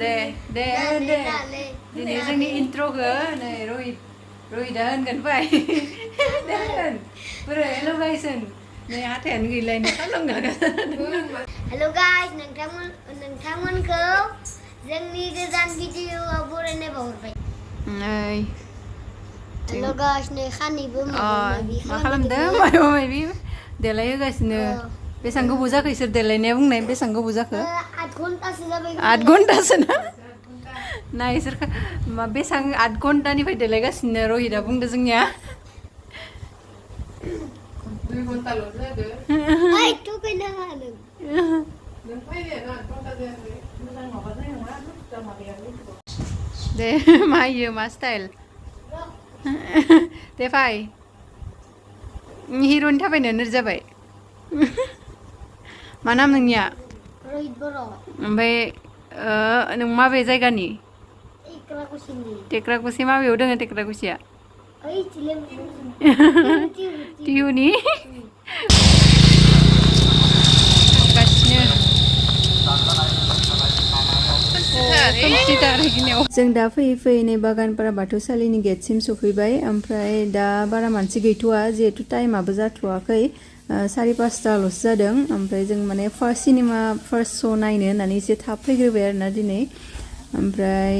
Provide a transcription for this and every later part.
दे दिनै जोंनि इन्ट्र'खौ नै रहिदा होनगोन फै दे होन बोरै हेल' गाइस होन नै हाथायानो गैलायनो खालामगासिनो हेल' गाइस नोंथांमोनखौ जोंनि गोदान भिडिअ'आव बरायनाय बावहरबाय नै हेल' गाइस नै खानैबो मा खालामदों माबा माबि देलायहोगासिनो बेसेबां गोबाव जाखो इसोर देलायनाया बुंनाय बेसेबां गोबाव जाखो 8 घन्टासो जाबाय 8 घन्टासो ना ना इसोर बेसेबां 8 घन्टानिफ्राय देलायगासिनो रहिदा बुंदो जोंनिया 2 घन्टाल' जादो ओइ थुखैनाङा नों फैदो 8 घन्टा जायाखै मोजां माबा जानाय नङा माबायाबो दे मा इयो मा स्टाइल दे फै हिर'नि थाबायनो नोर जाबाय मा नाम नोंनिया रहित बर' ओमफ्राय नों माबे जायगानि टेक्राकुसि माबेयाव दोङो टेक्राकुसिया टिहुनि जों दा फैयै फैयै नै बागानपारा बाथौसालिनि गेटसिम सफैबाय ओमफ्राय दा बारा मानसि गैथ'वा जिहेतु टाइमाबो जाथ'वाखै 4:30ल'सो जादों ओमफ्राय जों माने फार्स्ट श' नायनो होननानै एसे थाब फैग्रोबाय आरोना दिनै ओमफ्राय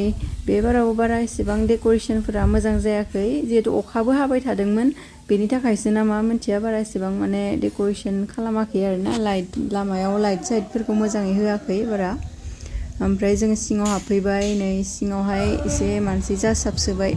बे बाराव बारा एसेबां डेक'रेसनफोरा मोजां जायाखै जिहेतु अखाबो हाबाय थादोंमोन बेनि थाखायसो ना मा मिन्थिया बारा एसेबां माने डेक'रेसन खालामाखै आरोना लामायाव लाइट साइटफोरखौ मोजाङै होआखै बारा ओमफ्राय जों सिङाव हाबफैबाय नै सिङावहाय एसे मानसि जासाबसोबाय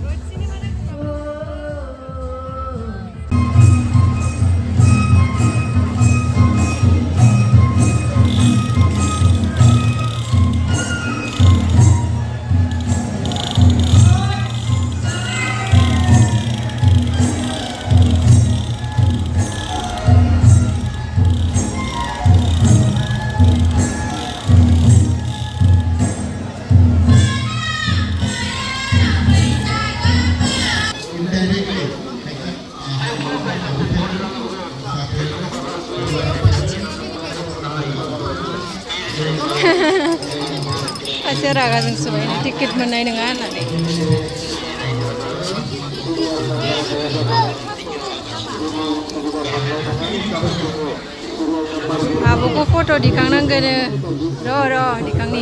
सासे रागा जोंसोबाय टिकेट मोननाय नङा होननानै आब'खौ फट' दिखांनांगोन र' दिखांनि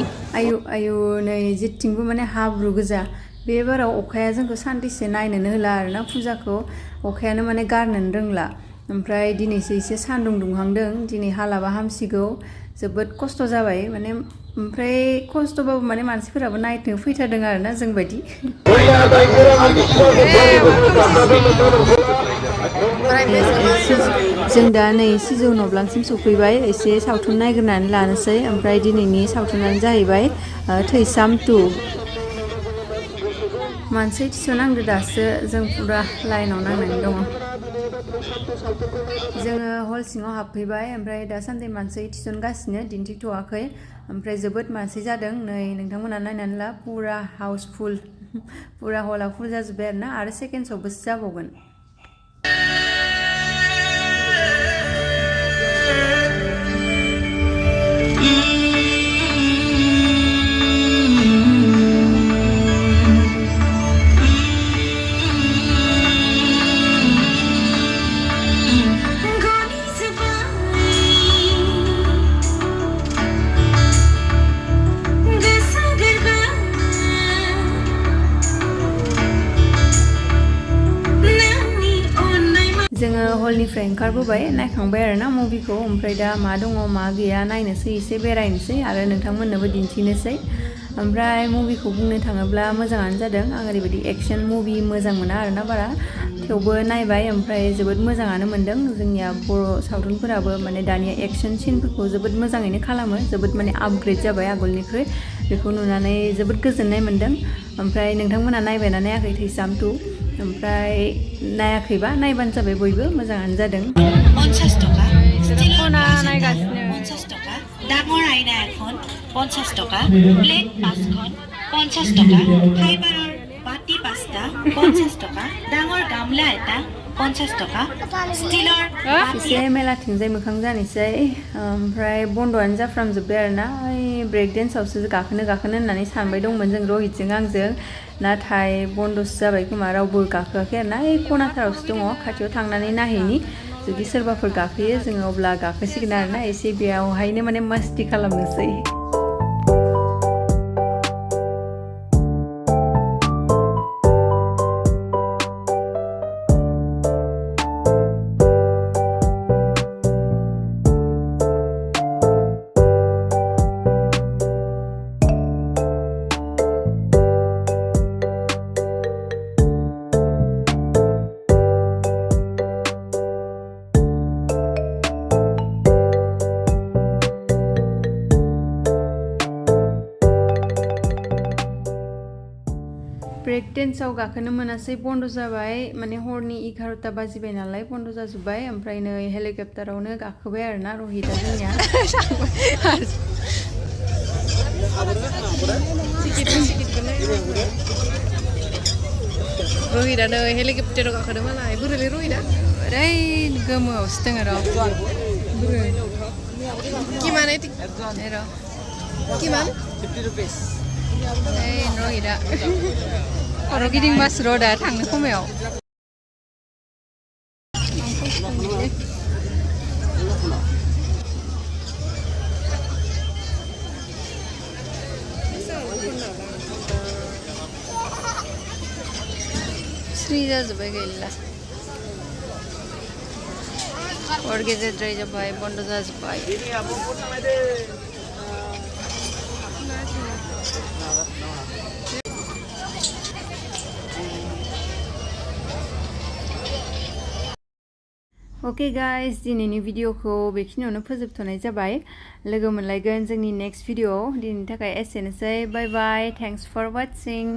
आयु नै जेथिंबो माने हाब्रु गोजा बे बाराव अखाया जोंखौ सान्थिसे नायनोनो होला आरोना फुजाखौ अखायानो माने गारनोनो रोंला ओमफ्राय दिनैसो एसे सान्दुं दुंहांदों दिनै हालाबा हामसिगौ जोबोद खस्थ' जाबाय माने ओमफ्राय खस्थ'बाबो माने मानसिफोराबो नायनो फैथारदों आरोना जों बायदि जों दा नै सिजौ नब्लांसिम सफैबाय एसे सावथुन नायग्रोनानै लानोसै ओमफ्राय दिनैनि सावथुनानो जाहैबाय थैसाम 2 मानसि थिसननांदो दासो जों फुरा लाइनाव नांनानै दङ जोङो हल सिङाव हाबफैबाय ओमफ्राय दासान्दि मानसि थिसनगासिनो दिन्थिथ'वाखै ओमफ्राय जोबोद मानसि जादों नै नोंथांमोना नायनानै ला फुरा हाउसफुल फुरा हला फुल जाजोब्बाय आरोना आरो सेकेन्ड श'बो जाबावगोन जोङो हलनिफ्राय ओंखारबोबाय नायखांबाय आरोना मुभिखौ ओमफ्राय दा मा दङ मा गैया नायनोसै एसे बेरायनोसै आरो नोंथांमोननोबो दिन्थिनोसै ओमफ्राय मुभिखौ बुंनो थाङोब्ला मोजाङानो जादों आं ओरैबायदि एक्सन मुभि मोजां मोना आरोना बारा थेवबो नायबाय ओमफ्राय जोबोद मोजाङानो मोनदों जोंनिया बर' सावथुनफोराबो माने दानिया एक्सन सिनफोरखौ जोबोद मोजाङैनो खालामो जोबोद माने आपग्रेड जाबाय आगोलनिख्रुइ बेखौ नुनानै जोबोद गोजोननाय मोनदों ओमफ्राय नोंथांमोना नायबायना नायाखै थैसाम 2 ओमफ्राय नायाखैबा नायबानो जाबाय बयबो मोजाङानो जादों 50 टका खना नायगासिनो 50 टका ডাঙৰ আইনা এখন 50 টকা প্লেট 5খন 50 টকা ফাইবাৰৰ বাটি 5টা 50 টকা ডাঙৰ গামলা এটা 50 टका स्टिলৰ एसे मेलाथिंजाय मोखां जानोसै ओमफ्राय बन्द'आनो जाफ्रामजोब्बाय आरोना ब्रेक डेन्सआवसो गाखोनो होननानै सानबाय दंमोन जों रहितजों आंजों नाथाय बन्द'सो जाबाय खोमा रावबो गाखोआखै आरोना खनाथारावसो दङ खाथियाव थांनानै नायहैनि जुदि सोरबाफोर गाखोयो जोङो अब्ला गाखोसिगोन आरोना एसे बेयावहायनो माने मस्ति खालामनोसै ब्रेक डेन्सआव गाखोनो मोनासै बन्द' जाबाय माने हरनि 11ता बाजिबाय नालाय बन्द' जाजोब्बाय ओमफ्राय नै हेलिकप्टारावनो गाखोबाय आरोना रहितआ जोंनिया रहितआ नै हेलिकप्टाराव गाखोदों मालाय बोरैलै रहितआ ओरै गोमोआवसो दङ किमान किमान 50 रुपिस रहितआ खर' गिदिंबासो र' दा थांनो खोमायाव स्नि जाजोब्बाय गैला हर गेजेरद्राय जाबाय बन्द' जाजोब्बाय ओके गाइस दिनैनि भिडिअखौ बेखिनियावनो फोजोबथ'नाय जाबाय लोगो मोनलायगोन जोंनि नेक्स्ट भिडिअआव दिनैनि थाखाय एसेनोसै बाय बाय थेंक्स फर वाचिं